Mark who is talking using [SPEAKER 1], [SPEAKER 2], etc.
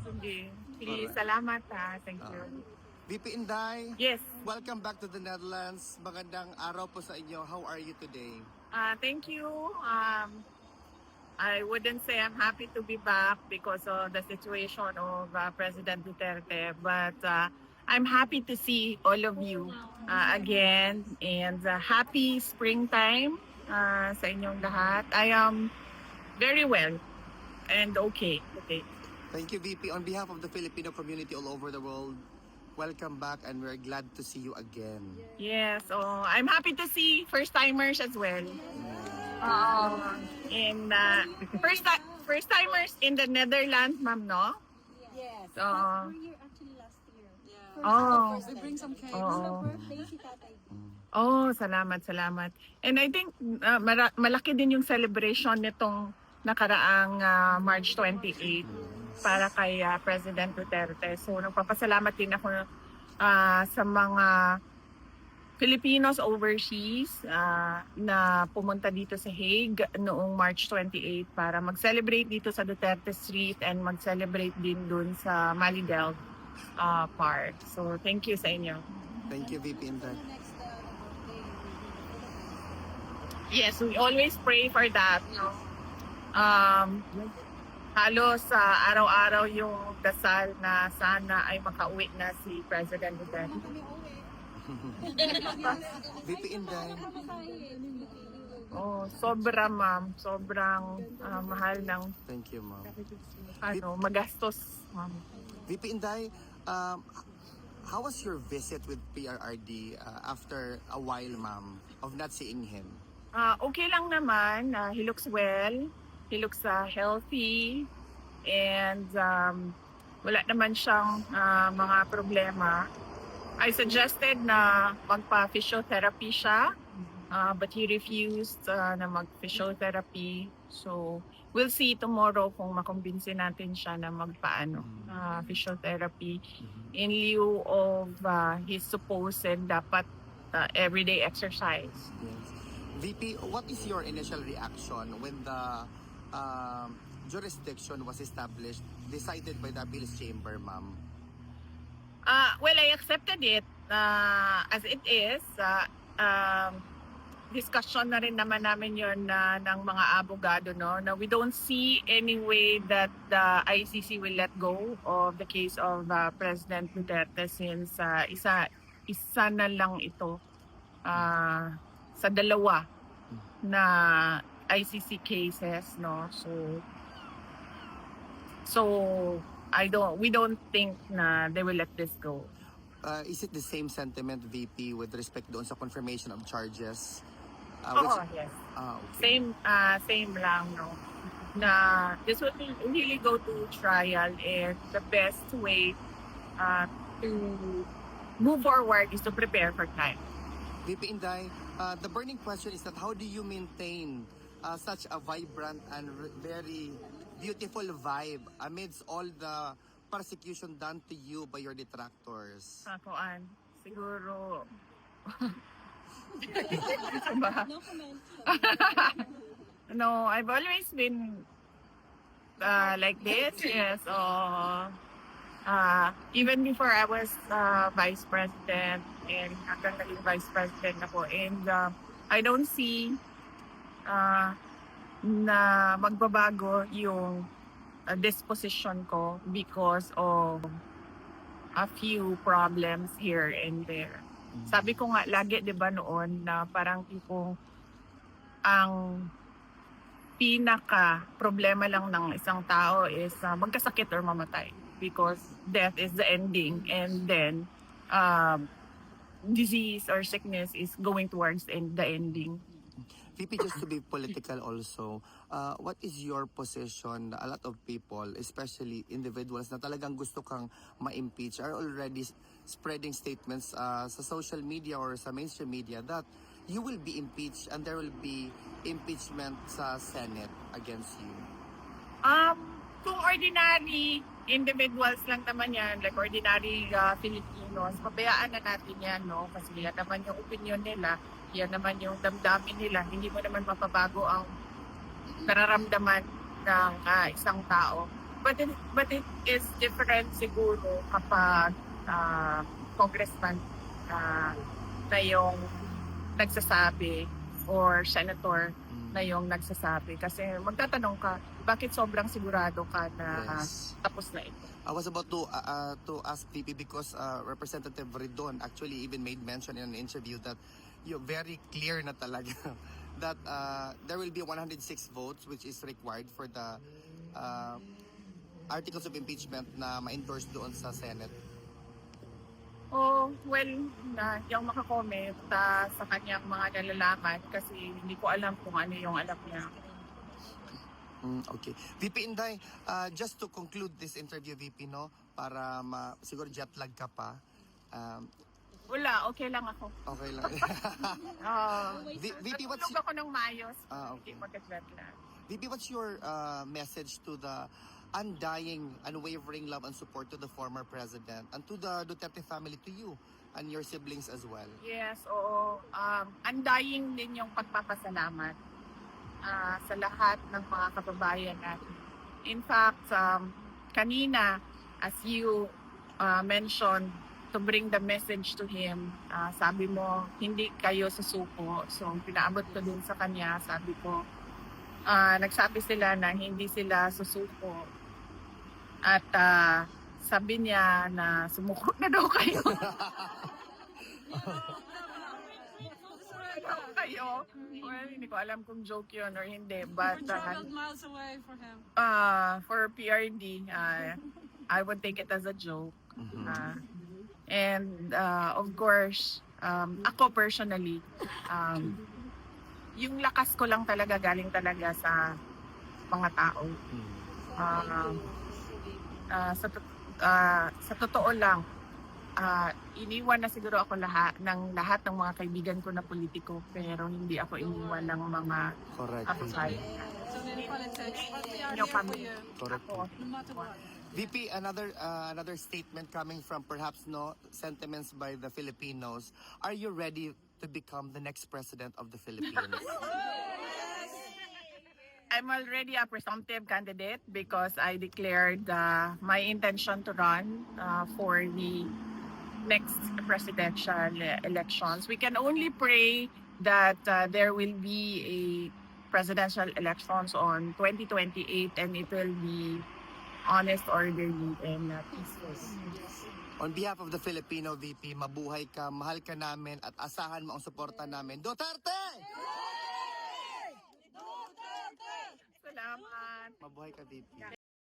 [SPEAKER 1] Sige. Sige, salamat ha. Thank you.
[SPEAKER 2] VP Inday,
[SPEAKER 1] Yes.
[SPEAKER 2] welcome back to the Netherlands. Magandang araw po sa inyo. How are you today?
[SPEAKER 1] Thank you. I wouldn't say I'm happy to be back because of the situation of President Duterte, but I'm happy to see all of you again, and happy springtime sa inyong lahat. I am very well and okay.
[SPEAKER 2] Thank you, VP. On behalf of the Filipino community all over the world, welcome back and we're glad to see you again.
[SPEAKER 1] Yes, I'm happy to see first-timers as well. And first-timers in the Netherlands, ma'am, no?
[SPEAKER 3] Yes.
[SPEAKER 1] So,
[SPEAKER 3] We're here actually last year.
[SPEAKER 4] Yeah.
[SPEAKER 1] Oh.
[SPEAKER 4] We bring some cakes.
[SPEAKER 1] Oo.
[SPEAKER 3] Birthday si Tatay.
[SPEAKER 1] Oh, salamat. And I think malaki din yung celebration nitong nakaraang March 28 para kay President Duterte. So nagpapasalamat din ako sa mga Filipinos overseas na pumunta dito sa Hague noong March 28 para mag-celebrate dito sa Duterte Street and mag-celebrate din dun sa Malidel Park. So thank you sa inyo.
[SPEAKER 2] Thank you, VP Inday.
[SPEAKER 3] Next birthday.
[SPEAKER 1] Yes, we always pray for that. No? Halos araw-araw yung dasal na sana ay makauwi na si President Duterte.
[SPEAKER 3] Kami uwi.
[SPEAKER 2] VP Inday,
[SPEAKER 1] Oh, ma'am. Sobrang mahal ng
[SPEAKER 2] thank you, ma'am.
[SPEAKER 1] magastos, ma'am.
[SPEAKER 2] VP Inday, how was your visit with PRRD after a while, ma'am, of not seeing him?
[SPEAKER 1] Okay lang naman. He looks well. He looks healthy. And wala naman siyang mga problema. I suggested na magpa-physiotherapy siya. But he refused na mag-physiotherapy. So, we'll see tomorrow kung makumbinsi natin siya na magpa-physiotherapy in lieu of his supposed dapat everyday exercise.
[SPEAKER 2] Yes. VP, what is your initial reaction when the jurisdiction was established, decided by the appeals chamber, ma'am?
[SPEAKER 1] Well, I accepted it as it is. Discussion na rin naman namin yun ng mga abogado, no? Na we don't see any way that the ICC will let go of the case of President Duterte since isa na lang ito sa dalawa na ICC cases, no? So we don't think na they will let this go.
[SPEAKER 2] Is it the same sentiment, VP, with respect doon sa confirmation of charges?
[SPEAKER 1] Yes.
[SPEAKER 2] Okay.
[SPEAKER 1] Same lang, no? Na this will really go to trial, and the best way to move forward is to prepare for trial.
[SPEAKER 2] VP Inday, the burning question is that how do you maintain such a vibrant and very beautiful vibe amidst all the persecution done to you by your detractors?
[SPEAKER 1] Siguro...
[SPEAKER 3] No comment.
[SPEAKER 1] No, I've always been like this. Yes. Even before I was vice president, and hanggang naging vice president ako, and I don't see na magbabago yung disposition ko because of a few problems here and there. Sabi ko nga lagi, 'di ba, noon na parang tipong ang pinaka problema lang ng isang tao is magkasakit or mamatay, because death is the ending, and then disease or sickness is going towards the ending.
[SPEAKER 2] VP, just to be political also, what is your position? A lot of people, especially individuals na talagang gusto kang ma-impeach, are already spreading statements sa social media or sa mainstream media that you will be impeached and there will be impeachment sa Senate against you.
[SPEAKER 1] Kung ordinary individuals lang naman yan, like ordinary Filipinos, pabayaan na natin yan, no? Kasi yan naman yung opinion nila, yan naman yung damdamin nila. Hindi mo naman mapabago ang nararamdaman ng isang tao. but it is different siguro kapag congressman na yung nagsasabi or senator na yung nagsasabi. Kasi magtatanong ka, bakit sobrang sigurado ka na
[SPEAKER 2] Yes.
[SPEAKER 1] tapos na ito?
[SPEAKER 2] I was about to ask VP because Representative Ridon actually even made mention in an interview that you're very clear na talaga that there will be 106 votes which is required for the articles of impeachment na ma-endorse doon sa Senate.
[SPEAKER 1] Oh, well, hindi ako makakomment sa kanyang mga nalalaman kasi hindi ko alam kung ano yung alam niya.
[SPEAKER 2] Okay. VP Inday, just to conclude this interview, VP, no, para siguro jet lag ka pa.
[SPEAKER 1] Wala, okay lang ako.
[SPEAKER 2] Okay lang. VP, what's
[SPEAKER 1] Natulog ako ng mayos.
[SPEAKER 2] okay.
[SPEAKER 1] Hindi mag-jet lang.
[SPEAKER 2] VP, what's your message to the undying, unwavering love and support to the former president and to the Duterte family, to you and your siblings as well?
[SPEAKER 1] Yes, oo. Undying din yung pagpapasalamat sa lahat ng mga kababayan natin. In fact, kanina, as you mentioned, to bring the message to him, sabi mo, hindi kayo susuko. So, pinaabot ko din sa kanya, sabi ko, nagsabi sila na hindi sila susuko. At sabi niya na sumuko na daw kayo. Kayo. Well, hindi ko alam kung joke yun or hindi. But
[SPEAKER 3] miles away for him.
[SPEAKER 1] for PRD, I would take it as a joke. And of course, ako personally, yung lakas ko lang talaga galing talaga sa mga tao. Sa totoo lang, iniwan na siguro ako lahat ng mga kaibigan ko na politiko, pero hindi ako iniwan ng mga
[SPEAKER 2] Correct.
[SPEAKER 1] kababayan.
[SPEAKER 3] So in politics, but we are
[SPEAKER 1] Yung
[SPEAKER 3] here for
[SPEAKER 1] kami.
[SPEAKER 3] you,
[SPEAKER 2] Correct.
[SPEAKER 1] Ako.
[SPEAKER 3] no matter what.
[SPEAKER 2] VP, another statement coming from perhaps sentiments by the Filipinos. Are you ready to become the next president of the Philippines?
[SPEAKER 1] I'm already a presumptive candidate because I declared my intention to run for the next presidential elections. We can only pray that there will be a presidential elections on 2028 and it will be honest, orderly, and peaceful.
[SPEAKER 2] On behalf of the Filipino VP, mabuhay ka, mahal ka namin at asahan mo ang suporta namin. Duterte!
[SPEAKER 1] Salamat.
[SPEAKER 2] Mabuhay ka, VP.